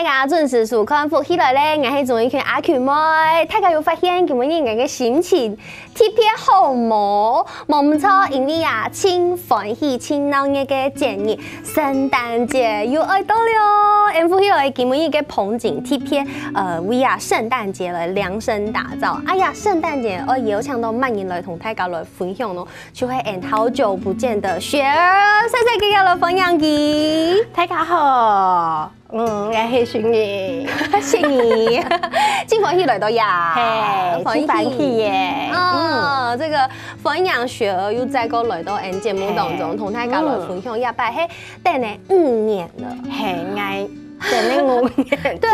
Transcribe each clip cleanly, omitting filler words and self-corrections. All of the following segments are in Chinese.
大家准时收看福起来咧，我是综艺圈阿球妹。大家有发现今日我的心情特别好冇？冇唔错，因为啊，真欢喜、真闹热嘅节日圣诞节又来到了。福起来今日嘅风景特别为啊圣诞节来量身打造。哎呀，圣诞节我也有抢到慢人来同大家来分享咯，就会好久不见的雪儿，細細嘅來分享佢。大家好。我係雪兒，雪兒，真歡喜來到呀，真歡喜耶！這個分享雪兒又再個來到節目當中，同大家來分享一擺，係等你5年了，係等你5年，對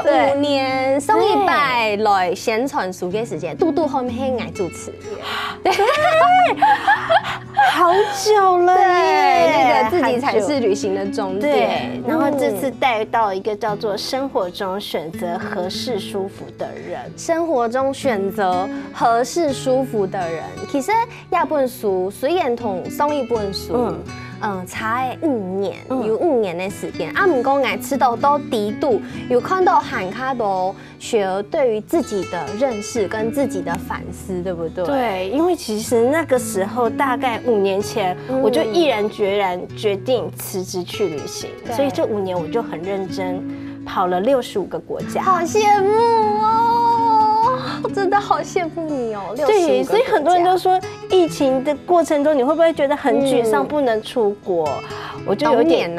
，5年上一擺來宣傳書嘅時間，嘟後面係愛主持，對，好久了耶，那個自己才是旅行的終點。然後這次帶到一個叫做生活中選擇合適舒服的人。生活中選擇合適舒服的人，其實一本書雖然同上一本書，差5年，有5年的時間。唔過我知道到底度有看到很多雪兒對於自己的認識跟自己的反思，對不對？對，因為其實那個時候大概5年前，我就毅然決然決定辭職去旅行，所以這5年我就很認真跑了65個國家。好羨慕哦！我真的好羨慕你哦！對，所以很多人都說，疫情的過程中，你會不會覺得很沮喪，不能出國？我就有點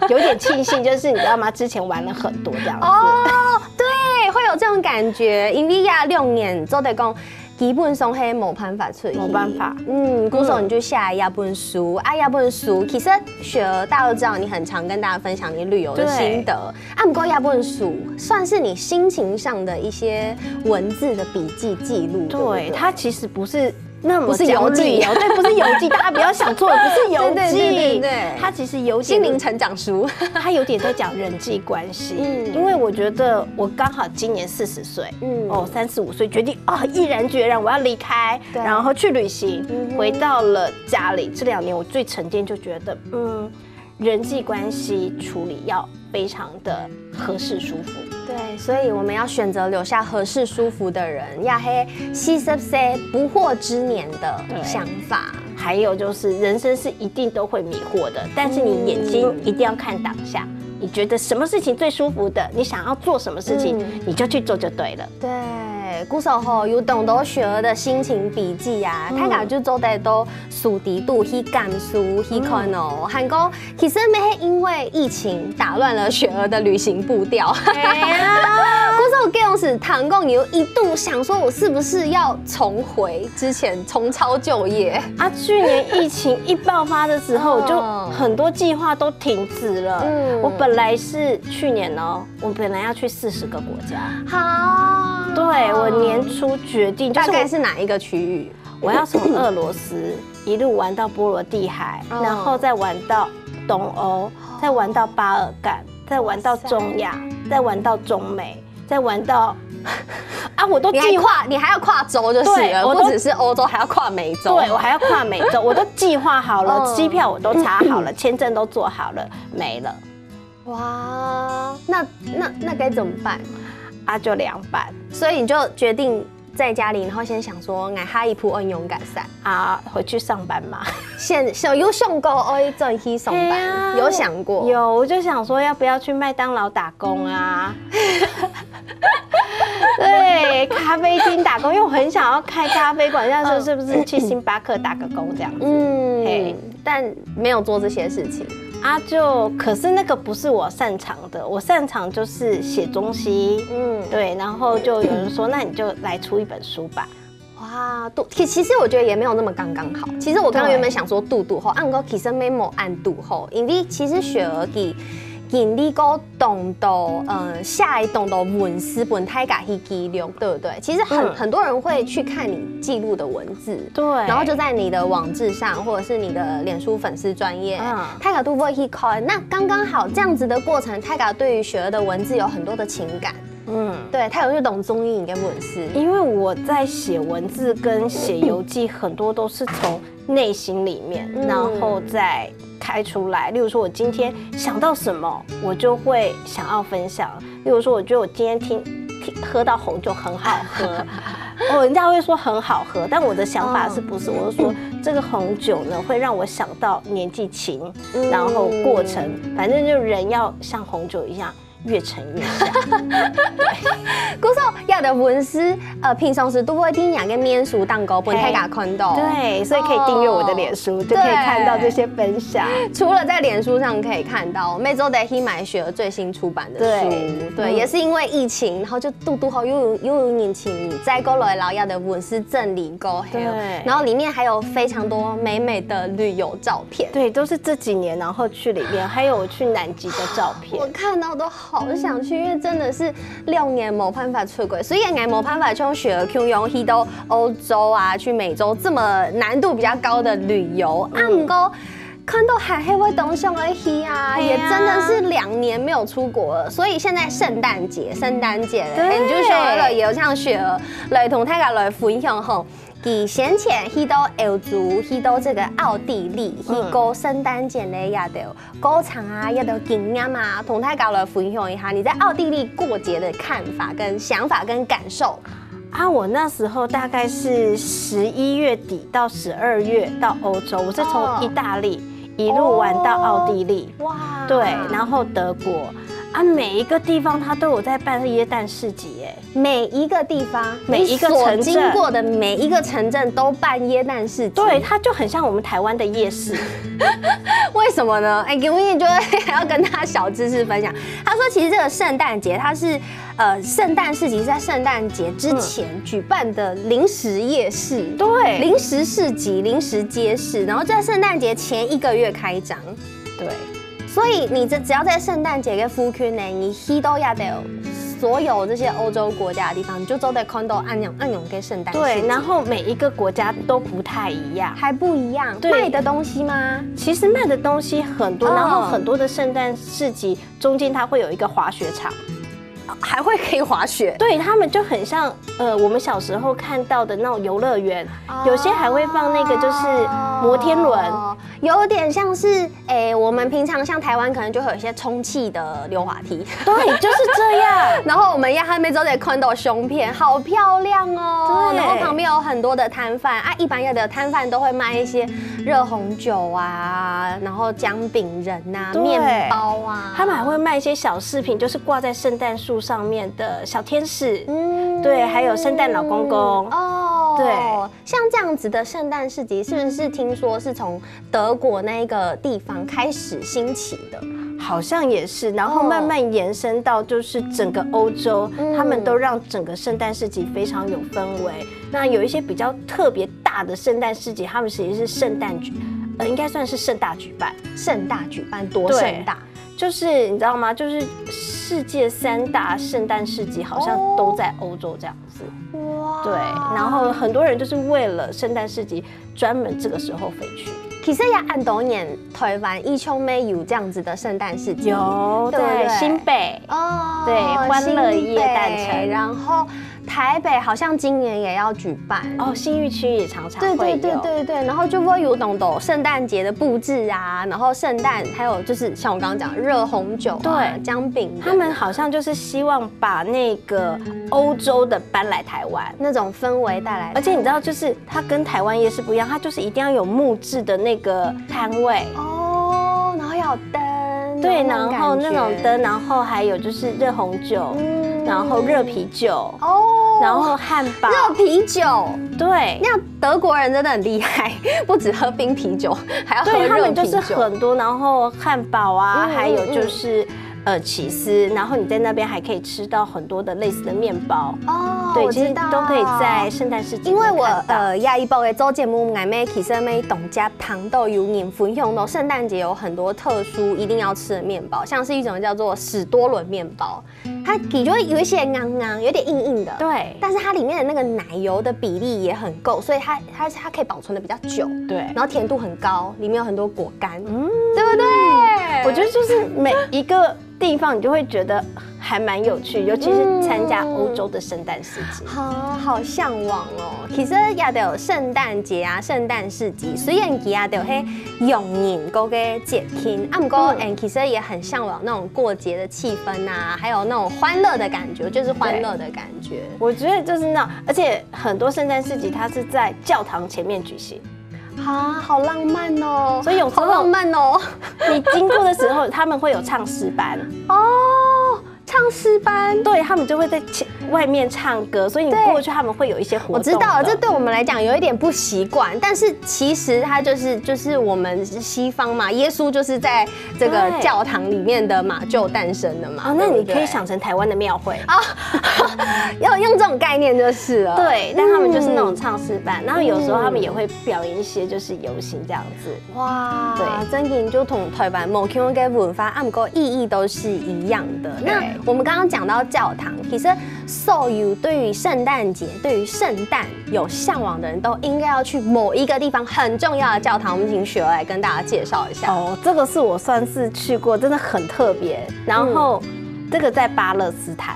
有點慶幸，就是你知道嗎？之前玩了很多這樣子。哦，對，會有這種感覺，因為呀6年做得講。基本上係冇辦法出去，冇辦法。嗰時候你就下一本書，一本書其實雪兒大家都知道，你很常跟大家分享你旅遊的心得。不過一本書算是你心情上的一些文字的筆記記錄。對，它其實不是那麼不是遊記，對，不是遊記，大家不要想錯，不是遊記，對，它其實有點心靈成長書，它有點在講人際關係。因為我覺得我剛好今年40歲，35歲決定毅然決然我要離開，然後去旅行，回到了家裡。這2年我最沉澱，就覺得人際關係處理要非常的合適舒服。對，所以我們要選擇留下合適舒服的人，也是40歲不惑之年的想法。還有就是人生是一定都會迷惑的，但是你眼睛一定要看當下，你覺得什麼事情最舒服的，你想要做什麼事情，你就去做就對了。對，古時候有懂得雪兒的心情筆記啊，大家就做得到書底度去感受去看哦。韓國其實沒係因為疫情打亂了雪兒的旅行步調。古時候這種是唐貢有一度想說，我是不是要重回之前重操舊業啊？去年疫情一爆發的時候，就很多計劃都停止了。我本來是去年我本來要去40個國家。好，對，我年初決定，大概是哪一個區域？我要從俄羅斯一路玩到波羅的海，然後再玩到東歐，再玩到巴爾幹，再玩到中亞，再玩到中美，再玩到我都計劃，你還要跨洲就是了，不只是歐洲，還要跨美洲。對，我還要跨美洲，我都計劃好了，機票我都查好了，簽證都做好了，沒了。哇，那該怎麼辦？就2班，所以你就決定在家裡，然後先想說，我下一步要勇敢噻回去上班嘛。有想過要再去上班，有想過？有，我就想說要不要去麥當勞打工啊？對，咖啡廳打工，因為我很想要開咖啡館，那時候是不是去星巴克打個工這樣子？但沒有做這些事情。可是那個不是我擅長的，我擅長就是寫東西，對，然後就有人說，那你就來出一本書吧。哇，其實我覺得也沒有那麼剛剛好。其實我剛剛原本想說度後，其實沒有按度後，因為其實雪兒經歷過動到下一動到文字本大家去記錄，對不對？其實很多人會去看你記錄的文字，對，然後就在你的網誌上或者是你的臉書粉絲專頁，大家都會去看。那剛剛好這樣子的過程，大家對於雪兒的文字有很多的情感。對，他有去懂中英跟文字，因為我在寫文字跟寫遊記，很多都是從內心裡面，然後再开出来。例如说，我今天想到什么，我就会想要分享。例如说，我觉得我今天喝到红酒很好喝。人家会说很好喝，但我的想法是不是？我是说这个红酒呢，会让我想到年纪轻，然后过程，反正就人要像红酒一样。越沉越香。古时候有的文师，平常时都会听人嘅面书蛋糕，本太家看到。对，所以可以订阅我的脸书，就可以看到这些分享。除了在脸书上可以看到，每周得去买雪儿最新出版的书。对，也是因为疫情，然后就嘟好又有年轻人再过来老亚的文师整理过，对，然后里面还有非常多美美的旅游照片。对，都是这几年然后去里面，还有我去南极的照片，我看到都好想去，因为真的是6年没办法出国，所以也没办法从雪儿 Q 用去到欧洲啊，去美洲这么难度比较高的旅游。不过看到海黑会东上而去啊，也真的是2年没有出国了。所以现在圣诞节，你就说了，也有像雪儿来同大家来分享吼。佢先前去到欧洲，去到这个奥地利，去过圣诞节呢，也都歌唱啊，也都经验嘛，同大家来分享一下你在奥地利过节的看法、跟想法、跟感受。我那时候大概是11月底到12月到欧洲，我是从意大利一路玩到奥地利，哇，对，然后德国。每一个地方它都有在办耶诞市集，每一个地方，每一个城镇经过的每一个城镇都办耶诞市集，对，它就很像我们台湾的夜市。为什么呢？给我也觉得还要跟大家小知识分享。他说，其实这个圣诞节它是圣诞市集是在圣诞节之前举办的临时夜市，对，临时市集、临时街市，然后在圣诞节前1个月开张，对。所以你只要在圣诞节跟福区呢，你去到亚的所有这些欧洲国家的地方，你就都得看到按钮跟圣诞市集。对，然后每一个国家都不太一样，还不一样。卖的东西吗？其实卖的东西很多，然后很多的圣诞市集中间它会有一个滑雪场。还会可以滑雪，对，他们就很像我们小时候看到的那种游乐园，有些还会放那个就是摩天轮，有点像是我们平常像台湾可能就会有一些充气的溜滑梯，对，就是这样。然后我们还没走得看到胸片，好漂亮哦。然后旁边有很多的摊贩一般的摊贩都会卖一些热红酒啊，然后姜饼人啊、面包啊，他们还会卖一些小饰品，就是挂在圣诞树上面的小天使，对，还有圣诞老公公，对，像这样子的圣诞市集，是不是听说是从德国那个地方开始兴起的？好像也是，然后慢慢延伸到就是整个欧洲，他们都让整个圣诞市集非常有氛围。那有一些比较特别大的圣诞市集，他们其实是圣诞应该算是盛大举办，多盛大？就是你知道吗？就是世界3大圣诞市集好像都在欧洲这样子。哇！对，然后很多人就是为了圣诞市集专门这个时候飞去。其实也按多年台湾一丘妹有这样子的圣诞市集，有对新北对欢乐夜诞城，然后台北好像今年也要举办信义区也常常会有，对，然后就会有懂圣诞节的布置啊，然后圣诞还有就是像我刚刚讲热红酒对姜饼，他们好像就是希望把那个欧洲的搬来台湾那种氛围带来，而且你知道就是它跟台湾夜市不一样，它就是一定要有木质的那个摊位然后要灯，对，然后那种灯，然后还有就是热红酒，然后热啤酒然后汉堡，热啤酒，对，那德国人真的很厉害，不只喝冰啤酒，还要喝热啤酒。对，他们就是很多，然后汉堡啊，还有就是起司，然后你在那边还可以吃到很多的类似的面包对，其实都可以在圣诞市集。因为我亚一报的做节目，我们其实每董家糖豆有人分享到圣诞节有很多特殊一定要吃的面包，像是一种叫做史多伦面包，它底就有一些有点硬硬的，对，但是它里面的那个奶油的比例也很够，所以它可以保存的比较久，对，然后甜度很高，里面有很多果干，对不对？我觉得就是每一个地方你就会觉得还蛮有趣，尤其是参加欧洲的圣诞市集。好向往哦！其实也都有圣诞节啊、圣诞市集，虽然佢也都係用人嗰個節慶，不過其實也很向往那種過節的氣氛啊，還有那種歡樂的感覺，就是歡樂的感覺。我覺得就是那種，而且很多聖誕市集它是在教堂前面舉行。好浪漫哦！所以有時候好浪漫哦，你經過的時候，他們會有唱詩班哦。唱詩班，对他们就会在外面唱歌，所以你过去他们会有一些活动。我知道了，这对我们来讲有一点不习惯，但是其实它就是我们西方嘛，耶稣就是在这个教堂里面的马厩诞生的嘛。那你可以想成台湾的庙会啊，要用这种概念就是了。对，但他们就是那种唱诗班，然后有时候他们也会表演一些就是游行这样子。哇，对，真嘅就同台灣某區嘅文化，不過意義都是一樣的。那我們剛剛講到教堂，其實所有對於聖誕節、對於聖誕有向往的人都應該要去某一個地方很重要的教堂。我們請雪兒來跟大家介紹一下。哦，這個是我算是去過，真的很特別。然後這個在巴勒斯坦，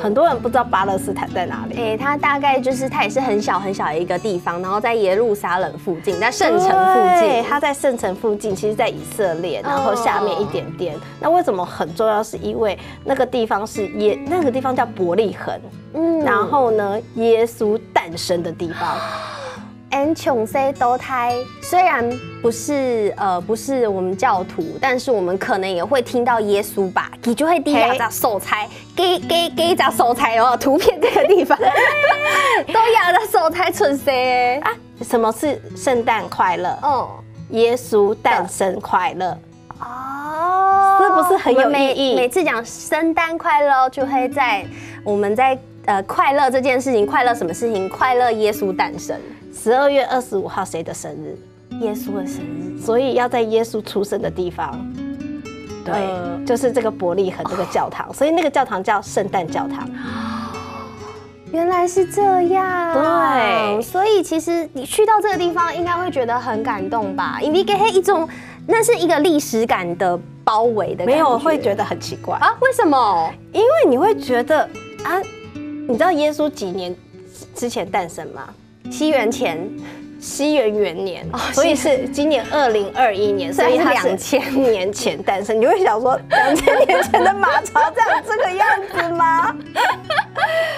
很多人不知道巴勒斯坦在哪裡。它大概就是它也是很小很小的一個地方，然後在耶路撒冷附近，在聖城附近。它在聖城附近，其實在以色列，然後下面一點點。那為什麼很重要？是因為那個地方是那個地方叫伯利恆，然後呢，耶穌誕生的地方。從細到大，雖然不是我們教徒，但是我們可能也會聽到耶穌吧，佢就會第一隻手菜，給一隻手菜哦，圖片這個地方都有的手菜出世啊。什麼是聖誕快樂？哦，耶穌誕生快樂。哦，是不是很有意義？每次講聖誕快樂，就會我們在快樂這件事情，快樂什麼事情？快樂耶穌誕生。12月25號誰的生日？耶穌的生日，所以要在耶穌出生的地方，對，就是這個伯利恆這個教堂，所以那個教堂叫聖誕教堂。原來是這樣，對，所以其實你去到這個地方，應該會覺得很感動吧？因為給一種，那是一個歷史感的包圍的感覺。沒有，會覺得很奇怪啊？為什麼？因為你會覺得啊，你知道耶穌幾年之前誕生嗎？西元前，西元元年，所以是今年2021年，所以它是2000年前诞生。你会想说，2000年前的马槽这个样子吗？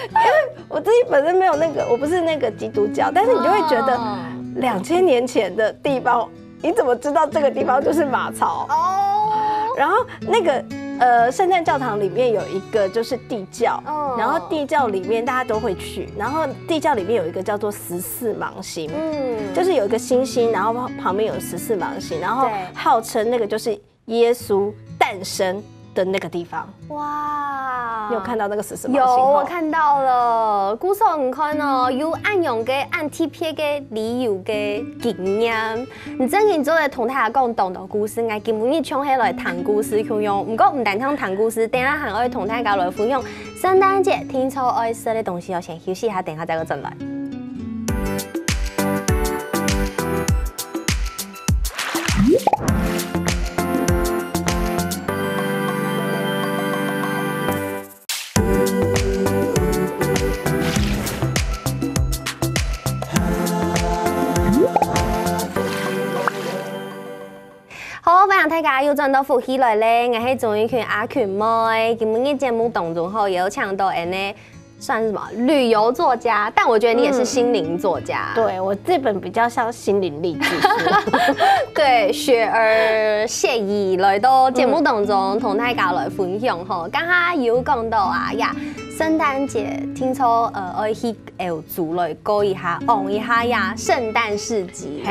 因为我自己本身没有那个，我不是那个基督教，但是你就会觉得2000年前的地方，你怎么知道这个地方就是马槽？哦，然后那个。聖誕教堂裡面有一個就是地窖，然後地窖裡面大家都會去，然後地窖裡面有一個叫做14芒星，就是有一個星星，然後旁邊有14芒星，然後號稱那個就是耶穌誕生的那個地方。哇，你有看到那個14芒星？有，我看到了。故事唔看哦，有按用嘅按貼片嘅旅遊嘅經驗。唔真係做嚟同大家講動到故事，我根本要搶起來談故事去用。唔過唔單單談故事，等下還可以同大家來分享聖誕節聽錯愛食嘅東西。我先休息一下，等下再個進來。好，歡迎大家又轉到福喜來咧，我係鍾意權阿權妹。今日嘅節目當中後有搶到呢，算是什麼旅遊作家，但我覺得你也是心靈作家。對，我這本比較像心靈勵志書。對，雪兒謝意來到節目當中同大家來分享吼，剛才有講到啊呀，聖誕節聽說愛去歐洲來過一下，望一下呀，聖誕市集，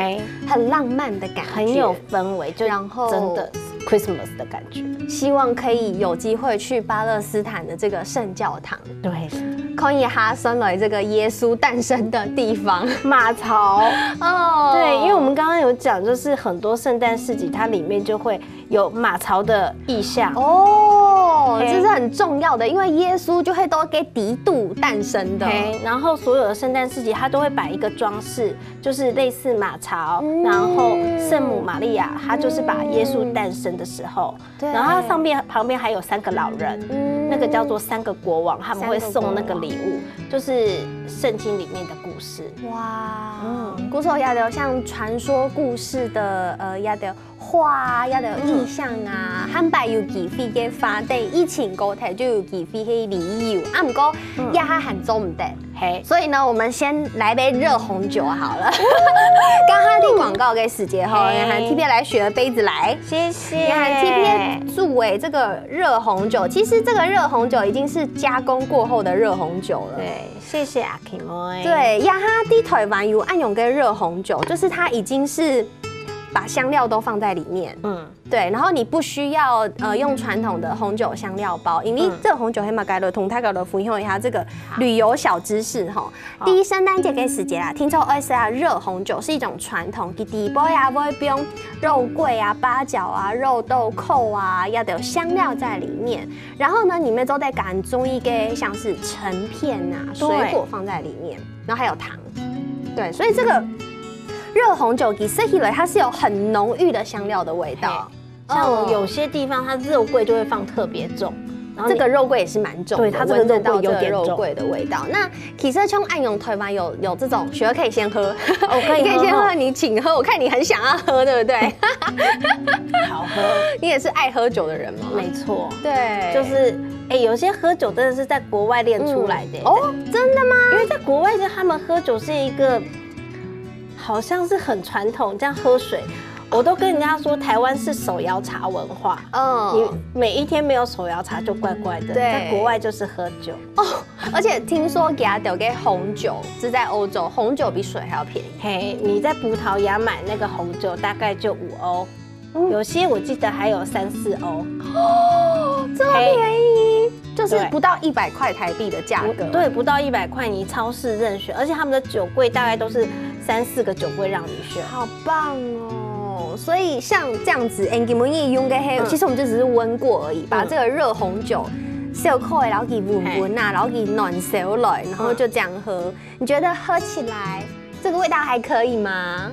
很浪漫的感覺，很有氛圍，就然後真的 Christmas 的感覺。希望可以有機會去巴勒斯坦的這個聖教堂，對，看一下生來這個耶穌誕生的地方馬槽。哦，對，因為我們剛剛有講，就是很多聖誕市集，它裡面就會有馬槽的意象。哦，這是很很重要的，因为耶稣就会都给底肚诞生的。然后所有的圣诞市集，它都会摆一个装饰，就是类似马槽，然后圣母玛利亚，她就是把耶稣诞生的时候，然后它旁边还有3个老人，那个叫做3个国王，他们会送那个礼物，就是圣经里面的故事。哇，古时候也有像传说故事的也有画，也有意象啊，汉白有几飞嘅花地，以前高铁就有几飞嘅理由，不过也还很做唔得。所以呢，我们先来杯热红酒好了。刚刚的广告给史杰哈，你看 TP 来选了杯子来，谢谢。你看 TP 注这个热红酒，其实这个热红酒已经是加工过后的热红酒了。对，谢谢阿 Kim。对，亚哈地台湾有暗用跟热红酒，就是它已经是把香料都放在里面。对，然后你不需要用传统的红酒香料包，因为这个红酒黑马盖的同泰格的分享一下这个旅游小知识哈。第一，圣诞节给时节啦，听说热红酒是一种传统，第一波呀会用肉桂啊、八角啊、肉豆蔻啊，要有香料在里面。然后呢，里面都在赶中一个像是橙片啊、水果放在里面，然后还有糖。对，所以这个热红酒给设起来，它是有很浓郁的香料的味道。像有些地方它肉桂就会放特别重，然后这个肉桂也是蛮重的，对，它这个肉桂有点肉桂的味道。那起色冲暗涌台湾有这种，雪儿可以先喝，我可以先喝，你请喝，我看你很想要喝，对不对？好喝，你也是爱喝酒的人吗？没错，对，就是有些喝酒真的是在国外练出来的。哦，真的吗？因为在国外，他们喝酒是一个好像是很传统，这样喝水。我都跟人家说，台湾是手摇茶文化。你每一天没有手摇茶就怪怪的。对，在国外就是喝酒。而且听说给他丢给红酒，是在欧洲，红酒比水还要便宜。你在葡萄牙买那个红酒大概就5欧，有些我记得还有3、4欧。这么便宜，就是不到100块台币的价格。对，不到100块，你超市任选，而且他们的酒柜大概都是3、4个酒柜让你选。好棒哦！所以像这样子 ，Angie 用嘅其实我们就只是温过而已，把这个热红酒小口然后给温温啊，然后给暖手来，然后就这样喝。你觉得喝起来这个味道还可以吗？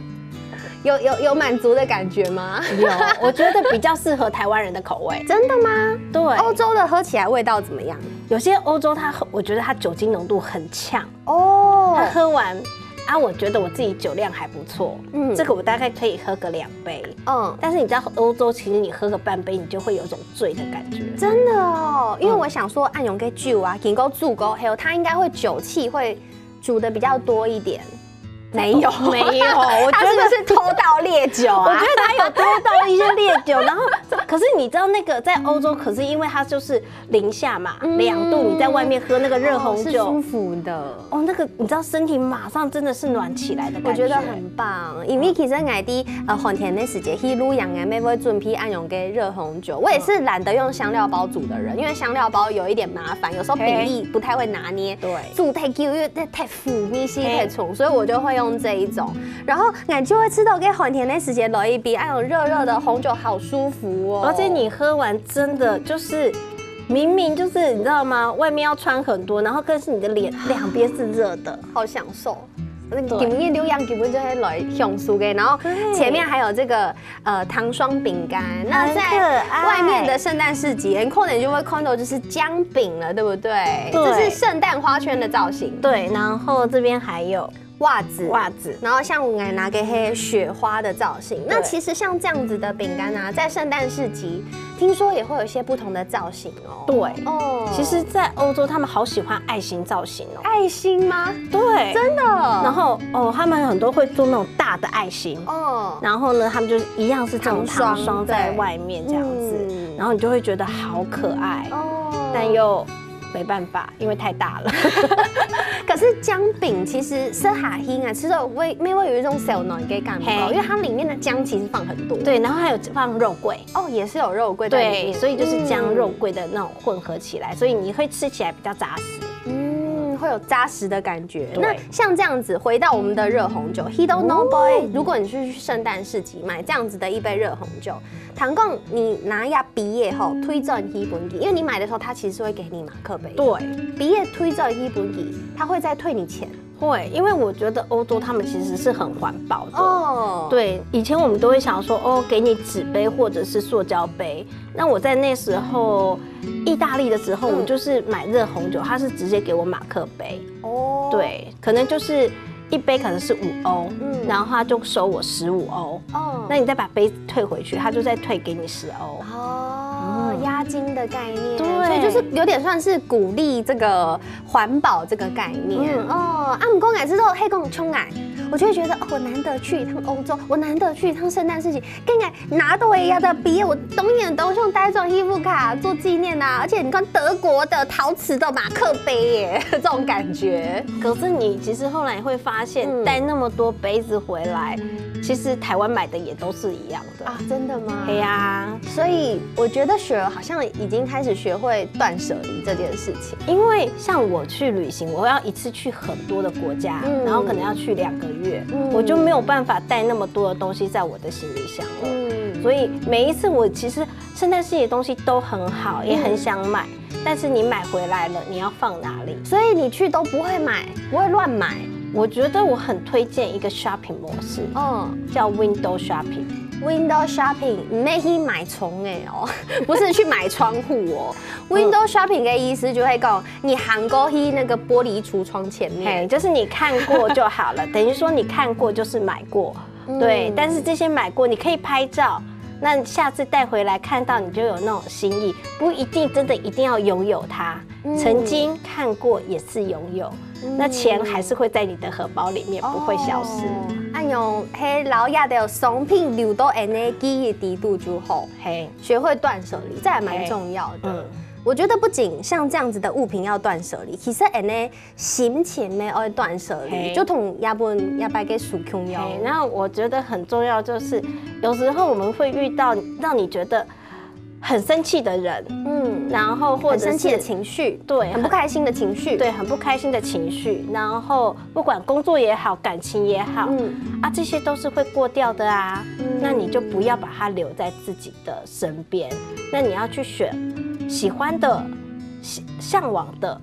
有满足的感觉吗？有，我觉得比较适合台湾人的口味。真的吗？对，欧洲的喝起来味道怎么样？有些欧洲我觉得它酒精浓度很强哦，它喝完。我觉得我自己酒量还不错，这个我大概可以喝个2杯，但是你知道欧洲其实你喝个半杯，你就会有一种醉的感觉，真的哦。因为我想说，暗涌跟酒啊，能够煮够，还有它应该会酒气会煮的比较多一点。没有，我觉得是偷盗烈酒啊！我觉得他有偷盗一些烈酒，然后可是你知道那个在欧洲，可是因为它就是零下嘛，2度，你在外面喝那个热红酒，是舒服的那个你知道身体马上真的是暖起来的感觉，我觉得很棒。因为其实我的寒天的时节去鲁阳的妹会准备暗涌跟热红酒，我也是懒得用香料包煮的人，因为香料包有一点麻烦，有时候比例不太会拿捏，对，煮太久又太浮密西太重，所以我就会用这一种，然后我就会吃到给寒天的时节来一杯那种热热的红酒，好舒服哦。而且你喝完真的就是明明就是你知道吗？外面要穿很多，然后更是你的脸2边是热的，好享受。里面留洋基本就会来享受的，然后前面还有这个糖霜饼干，那在外面的圣诞市集，可能就会看到就是姜饼了，对不对？这是圣诞花圈的造型。对，然后这边还有袜子，然后像我拿给黑雪花的造型。那其实像这样子的饼干啊，在圣诞市集，听说也会有一些不同的造型哦。对，其实，在欧洲他们好喜欢爱心造型哦。爱心吗？对，真的。然后他们很多会做那种大的爱心然后呢，他们就一样是这种糖霜在外面这样子，然后你就会觉得好可爱但又没办法，因为太大了。可是姜饼其实是下心啊，吃的会有一种小暖给感觉，因为它里面的姜其实放很多。对，然后还有放肉桂也是有肉桂在里面，所以就是姜肉桂的那种混合起来，所以你会吃起来比较扎实。会有扎实的感觉。那像这样子，回到我们的热红酒 ，Hito No Boy， 如果你去圣诞市集买这样子的一杯热红酒，唐贡你拿下毕业后推荐一本给，因为你买的时候，它其实会给你马克杯。对，毕业推荐一本给，他会再退你钱。会，因为我觉得欧洲他们其实是很环保的哦。对，以前我们都会想说，哦，给你纸杯或者是塑胶杯。那我在那时候意大利的时候，我就是买热红酒，他是直接给我马克杯。哦，对，可能就是一杯可能是5欧，然后他就收我15欧。哦，那你再把杯退回去，他就再退给你10欧。哦，押金的概念，对，所以就是有点算是鼓励这个环保这个概念。哦，我们公仔之后黑公冲矮，我就会觉得哦，我难得去一趟欧洲，我难得去一趟圣诞市集，更改拿到一样的毕业，我东眼东用带这种衣服卡做纪念啊，而且你看德国的陶瓷的马克杯耶，这种感觉。可是你其实后来会发现，带那么多杯子回来，其实台湾买的也都是一样的啊，真的吗？对呀，所以我觉得雪儿好像已经开始学会断舍离这件事情，因为像我去旅行，我要一次去很多的国家，然后可能要去2个月，我就没有办法带那么多的东西在我的行李箱了。所以每一次我其实圣诞市集的东西都很好，也很想买，但是你买回来了，你要放哪里？所以你去都不会买，不会乱买。我觉得我很推荐一个 shopping 模式，叫 window shopping。Window shopping 没去买床哎哦，不是去买窗户哦。Window shopping 的意思就会讲，你行过去那个玻璃橱窗前面，就是你看过就好了，等于说你看过就是买过，对。但是这些买过你可以拍照，那下次带回来看到你就有那種心意，不一定真的一定要拥有它，曾經看過也是擁有，那錢還是會在你的荷包裡面，不會消失。按用黑老亞的商品留到 energy 的地度就好，嘿，學會斷捨離，這還蠻重要的。我覺得不僅像這樣子的物品要斷捨離，其實呢心情呢要斷捨離，就同亞本亞白給屬窮要。然後我覺得很重要，就是有時候我們會遇到讓你覺得很生氣的人，然後或者是很生氣的情緒，對，很不開心的情緒，對，很不開心的情緒。然後不管工作也好，感情也好，這些都是會過掉的啊。那你就不要把它留在自己的身邊，那你要去選喜歡的、向往的，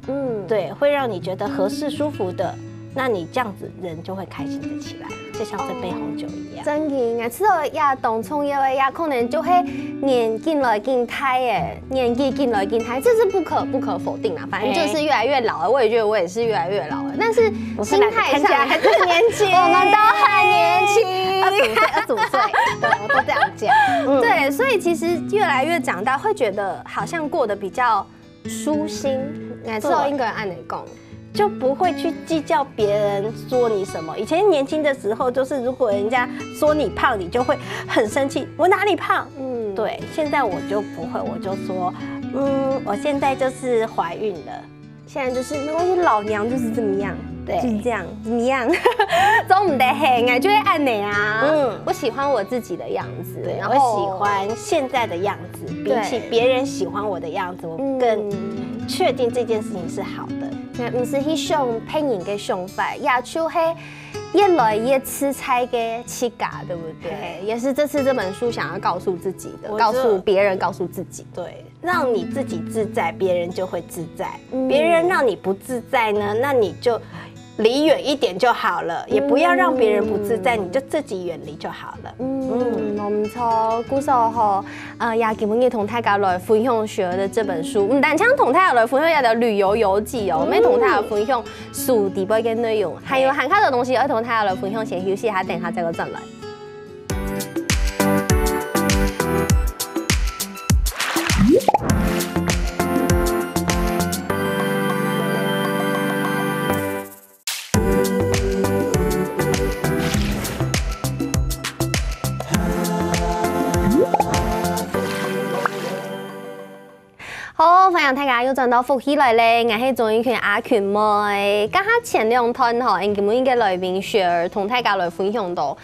對，會讓你覺得合適舒服的，那你這樣子人就會開心的起來，就像這杯紅酒一樣。真嘅，我知道呀，當創業嘅呀，可能就會年進來進胎誒，年紀進來進胎，這是不可否定啦。反正就是越來越老了，我也覺得我也是越來越老了，但是心態上還是很年輕，我們都很年輕，25歲，對，我都這樣講。對，所以其實越來越長大，會覺得好像過得比較舒心。我知道應該按你講。就不會去計較別人說你什麼。以前年輕的時候，就是如果人家說你胖，你就會很生氣。我哪裡胖？對。現在我就不會，我就說，我現在就是懷孕了。現在就是沒關係，老娘就是這麼樣，對，就是這樣，怎麼樣？總唔得黑，我就會按你啊。我喜歡我自己的樣子，對，我喜歡現在的樣子，比起別人喜歡我的樣子，我更確定這件事情是好的。唔是去想騙人嘅想法，也就是越來越吃菜嘅氣嘎，對不對？也是這次這本書想要告訴自己的，告訴別人，告訴自己。對，讓你自己自在，別人就會自在。別人讓你不自在呢，那你就離遠一點就好了，也不要讓別人不自在，你就自己遠離就好了。唔錯，古時候也基本要同大家來分享雪兒的這本書，唔但將同大家來分享一個旅遊遊記哦，沒同大家分享書底部嘅內容，還有韓卡的東西要同大家來分享，先休息一下，等下再個轉來。好，好，欢迎大家又轉到福喜來咧，我係總演員阿權妹。家下前2天吼，因今日嘅來賓雪兒同大家來分享到，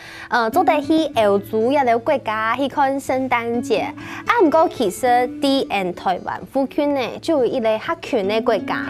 做得去歐洲一個國家去看聖誕節。啊，唔過其實喺台灣附近呢，就有一個客權嘅國家，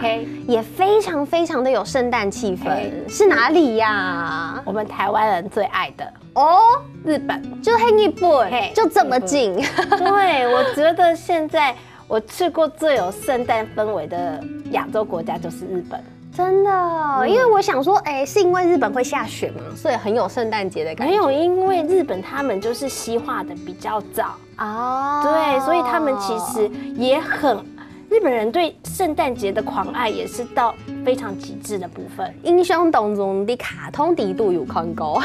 也非常非常的有聖誕氣氛。是哪裡呀？我們台灣人最愛的哦，日本，就喺日本，就這麼近。對，我覺得現在。我去過最有聖誕氛圍的亞洲國家就是日本，真的，因為我想說，是因為日本會下雪嘛，所以很有聖誕節的感覺。沒有，因為日本他們就是西化的比較早哦，對，所以他們其實也很，日本人對聖誕節的狂愛也是到非常極致的部分。印象當中的卡通地都有看過，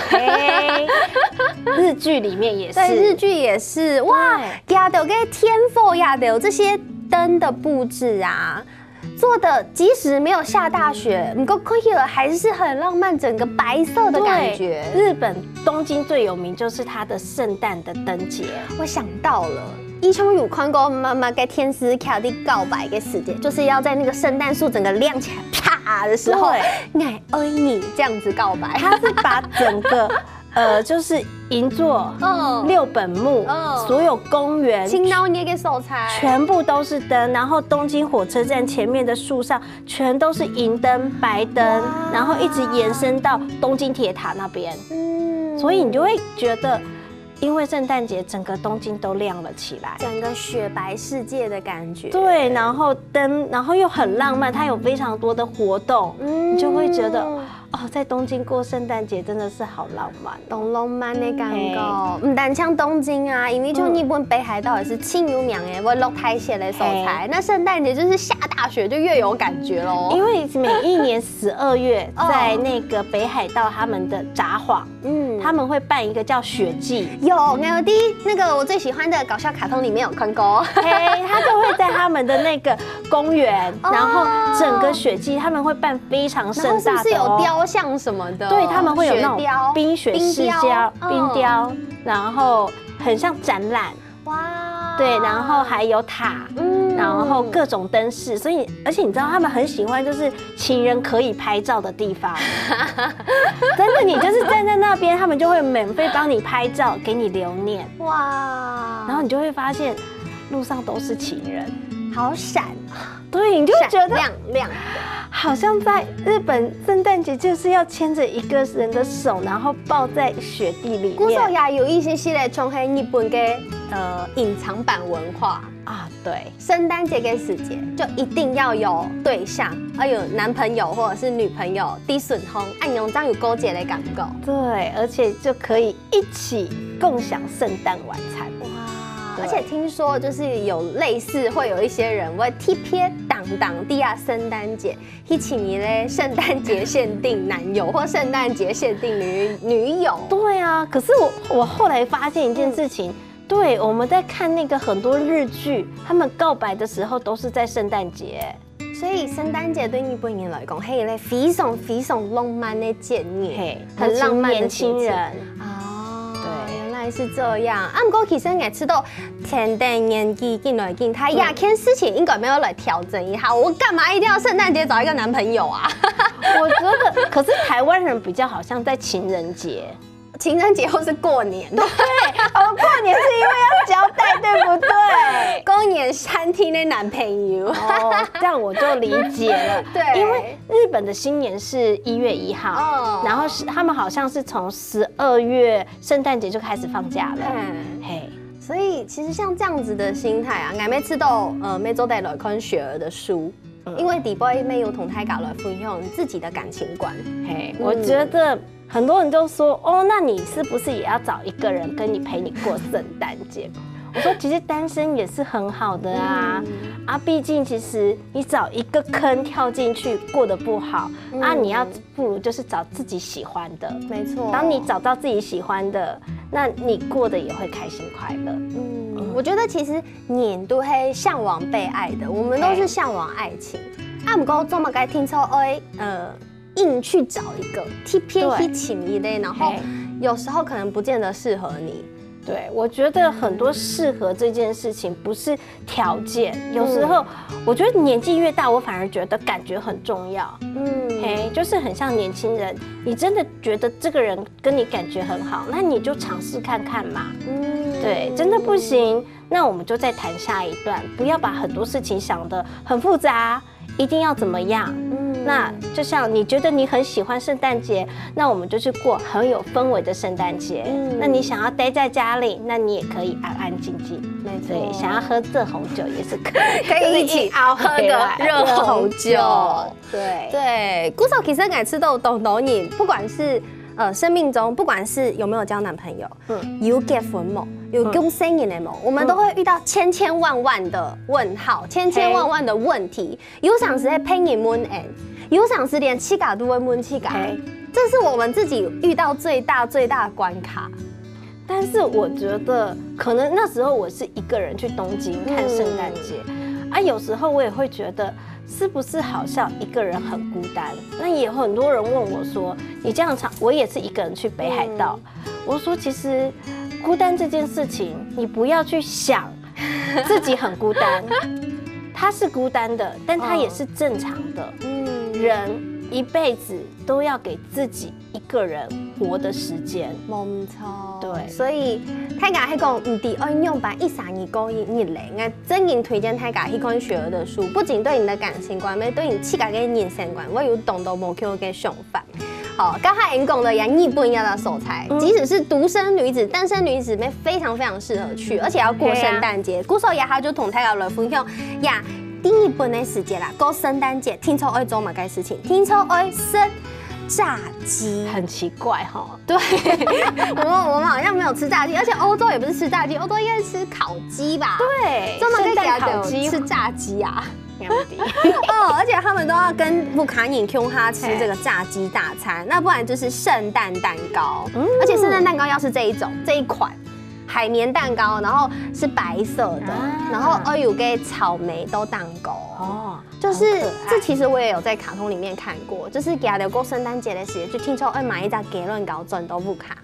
日劇裡面也是，對，日劇也是，哇，亞洲嘅天府亞洲這些燈的布置啊，做的即使沒有下大雪，不過看起來還是很浪漫，整個白色的感覺。日本東京最有名就是它的聖誕的燈節，我想到了。以前有看過媽媽給天使卡的告白嘅時間，就是要在那個聖誕樹整個亮起來，啪的時候，愛愛你這樣子告白。他是把整個就是銀座、六本木、所有公園、青島野嘅素材，全部都是燈，然後東京火車站前面的樹上全都是銀燈、白燈，然後一直延伸到東京鐵塔那邊。所以你就會覺得。因為聖誕節，整個東京都亮了起來，整個雪白世界的感覺。對，然後燈，然後又很浪漫，它有非常多的活動，你就會覺得哦，在東京過聖誕節真的是好浪漫，懂浪漫的感覺。唔但像東京啊，因為就日本北海道也是輕有名嘅，會落太雪的素材。那聖誕節就是下大雪，就越有感覺咯。因為每一年12月，在那個北海道他們的札幌，他們會辦一個叫雪祭。有 LD 那個我最喜歡的搞笑卡通裡面有看過，他就會在他們的那個公園，然後整個雪祭他們會辦非常盛大的，是不是有雕像什麼的？對，他們會有那種冰雪世雕、冰雕，然後很像展覽，哇，對，然後還有塔，然後各種燈飾，所以而且你知道他們很喜歡就是情人可以拍照的地方，真的，你就是站在那邊，他們就會免費幫你拍照，給你留念，哇，然後你就會發現路上都是情人，好閃，對，你就覺得亮亮的。好像在日本聖誕節就是要牽着一個人的手，然後抱在雪地裡面。古時候也有一些系列從喺日本嘅隱藏版文化啊，對，聖誕節嘅時節就一定要有對象，要有男朋友或者是女朋友啲順風，按用這樣有勾結的感覺。對，而且就可以一起共享聖誕晚餐。而且聽說就是有類似會有一些人會特別當地啊聖誕節一起你嘞聖誕節限定男友或聖誕節限定女友。對啊，可是我後來發現一件事情，對，我們在看那個很多日劇，他們告白的時候都是在聖誕節，所以聖誕節對日本人來講係咧非常非常浪漫的節日，很浪漫的年輕人啊。是這樣，啊，不過其實我知道前段年紀進來進，他亞件事情應該沒有來調整一下，我幹嘛一定要聖誕節找一個男朋友啊？我覺得，可是台灣人比較好像在情人節。情人節或是過年，對，過年是因為要交代，對不對？過年3天的男朋友，這樣我就理解了。對，因為日本的新年是1月1號，然後他們好像是從12月聖誕節就開始放假了。嘿，所以其實像這樣子的心態啊，我每次都每周帶來看雪兒的書，因為底部沒有同大家來分享自己的感情觀。嘿，我覺得。很多人都說哦，那你是不是也要找一個人跟你陪你過聖誕節？我說其實單身也是很好的啊，畢竟其實你找一個坑跳進去過得不好，你要不如就是找自己喜歡的。沒錯，當你找到自己喜歡的，那你過得也會開心快樂。我覺得其實你都會嚮往被愛的，我們都是嚮往愛情。不過這麼該聽說硬去找一個 TP 一起迷的，然後有時候可能不見得適合你。对，我觉得很多适合这件事情不是条件，有时候我觉得年纪越大，我反而觉得感觉很重要。就是很像年轻人，你真的觉得这个人跟你感觉很好，那你就尝试看看嘛。对，真的不行，那我们就再谈下一段，不要把很多事情想得很复杂，一定要怎么样。那就像你觉得你很喜欢圣诞节，那我们就去过很有氛围的圣诞节。那你想要待在家里，那你也可以安安静静。对，想要喝热红酒也是可以一起喝个热红酒。对，古早其实爱吃到懂人，不管是生命中不管是有没有交男朋友，有结婚冇，有共生人的冇，我们都会遇到千千万万的问号，千千万万的问题。有想是在骗人问案，有想是连气嘎都会问气嘎，这是我们自己遇到最大的关卡。但是我觉得，可能那时候我是一个人去东京看圣诞节，有时候我也会觉得，是不是好像一个人很孤单？那也有很多人问我说，你这样我也是一个人去北海道。我说，其实孤单这件事情，你不要去想自己很孤单，他是孤单的，但他也是正常的。人一辈子都要给自己一个人活的时间，冇错。对，所以大家去讲唔抵安用把132個日曆，我真心推荐大家去看雪儿的书，不仅对你的感情观，也对你自家的人生观，我有懂到无窮嘅想法。好，刚才讲的呀，日本要的素材，即使是独生女子、单身女子，妹非常适合去，而且要过圣诞节。古时候呀，他就同大家来分享呀。日本的时节啦，过圣诞节，听说爱做嘛该事情，听说爱吃炸鸡，很奇怪哈。对，我们好像没有吃炸鸡，而且欧洲也不是吃炸鸡，欧洲应该是吃烤鸡吧？对，圣诞烤鸡吃炸鸡啊。而且他们都要跟布卡影 Q 哈吃这个炸鸡大餐，那不然就是圣诞蛋糕，而且圣诞蛋糕要是这一款。海绵蛋糕，然后是白色的，然后有个草莓豆蛋糕，就是这其实我也有在卡通里面看过，就是给他过圣诞节的时候，就听说买一张给伦糕转都不卡。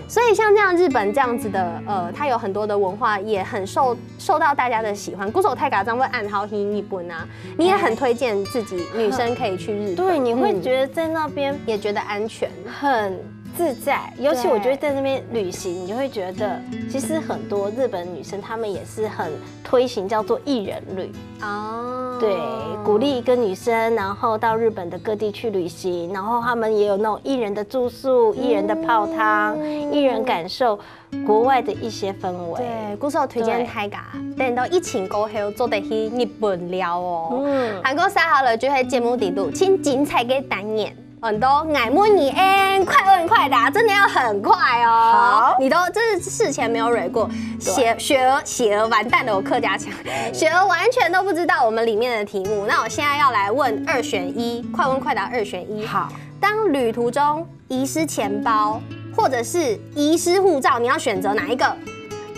所以像这样日本这样子的，它有很多的文化，也很受到大家的喜欢。古手太嘎张会暗号听日本啊，你也很推荐自己女生可以去日本，对，你会觉得在那边也觉得安全，很自在。尤其我觉得在那边旅行，你就会觉得其实很多日本女生她们也是很推行叫做一人旅哦，对，鼓励一个女生然后到日本的各地去旅行，然后她们也有那种一人的住宿、一人的泡汤、一人感受国外的一些氛围。对，古时候推荐大家，等到疫情过後，做得去日本了哦。韓國3號了就喺節目底度，請精彩嘅單元。很多愛問你快問快答，真的要很快哦。好，你都这是事前没有蕊过，雪儿完蛋了，我客家腔，雪儿完全都不知道我们里面的题目。那我现在要来问2選1，快問快答2選1。好，當旅途中遺失錢包，或者是遺失護照，你要選擇哪一個？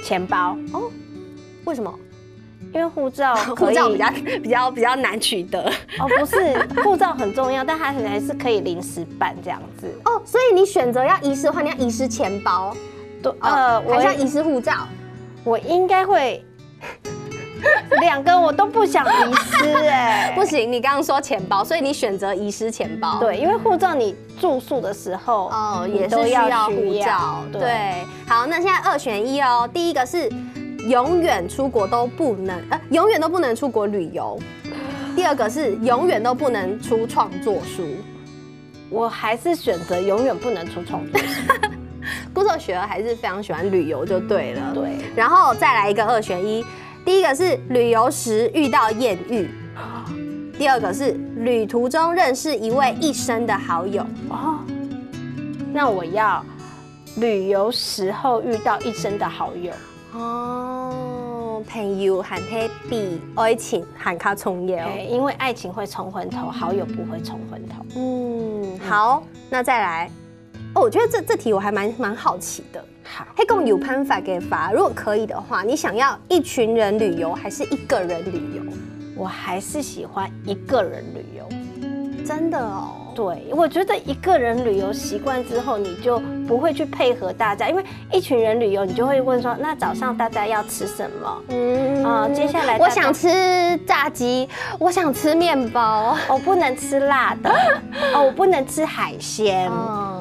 錢包哦，為什麼？因为护照比較難取得哦，不是，护照很重要，但它还是可以臨時辦這樣子哦。所以你選擇要遺失的話，你要遺失錢包，對，還是要遺失護照？我應該會2個我都不想遺失不行，你剛剛說錢包，所以你選擇遺失錢包。對，因為護照你住宿的時候也是需要護照。對，好，那現在2選1哦，第一個是。永遠出國都不能，永遠都不能出國旅遊。第二個是永遠都不能出創作書。我還是選擇永遠不能出創作書。古手雪兒還是非常喜歡旅遊就對了。對，然後再來一個2選1，第一個是旅遊時遇到豔遇，第二個是旅途中認識一位一生的好友。哦，那我要旅遊時候遇到一生的好友。哦，朋友還係比愛情還較重要，因為愛情會沖昏頭，好友不會沖昏頭。好，那再來，我覺得這題我還蠻好奇的。好，係講有辦法嘅法，如果可以的話，你想要一群人旅遊，還是一個人旅遊？我還是喜歡一個人旅遊。真的哦。对，我觉得一个人旅游习惯之后，你就不会去配合大家，因为一群人旅游，你就会问说，那早上大家要吃什么？接下来我想吃炸鸡，我想吃面包，我不能吃辣的，我不能吃海鲜。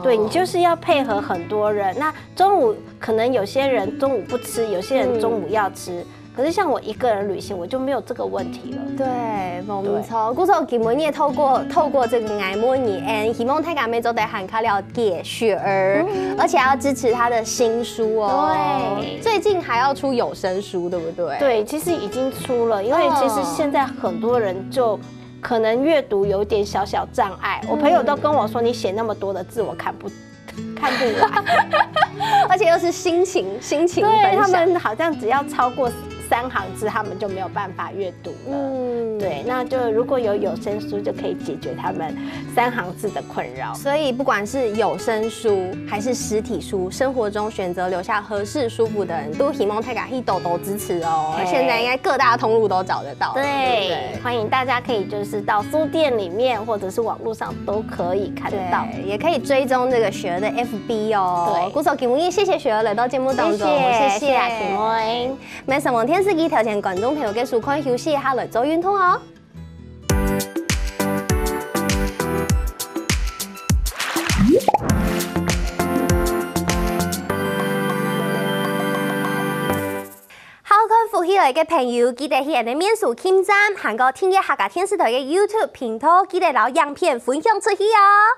对，你就是要配合很多人。那中午可能有些人中午不吃，有些人中午要吃。可是像我一个人旅行，我就没有这个问题了。对，冇錯。故所今日也透過這個愛摩尼恩，希望大家每周得喊卡了解雪兒，而且要支持他的新書哦。對，最近還要出有聲書，對不對？對，其實已經出了，因為其實現在很多人就可能閱讀有點小小障礙。我朋友都跟我說，你寫那麼多的字，我看不完，而且又是心情分享。對，他們好像只要超過3行字，他们就没有办法阅读了。对，那就如果有声书，就可以解决他们3行字的困扰。所以不管是有声书还是实体书，生活中选择留下合适舒服的人，都希望大家一多支持哦。现在应该各大通路都找得到。对，欢迎大家可以就是到书店里面或者是网络上都可以看得到，也可以追踪这个雪儿的 FB 哦。对，故手김文义，谢谢雪儿来到节目当中，谢谢김文。每10万天司机调前观众朋友嘅收看休息一下来做运动哦。好看福起來嘅朋友，記得去人哋面書簽站，行過天嘅客家電視台嘅 YouTube 頻道，記得攞樣片分享出去哦。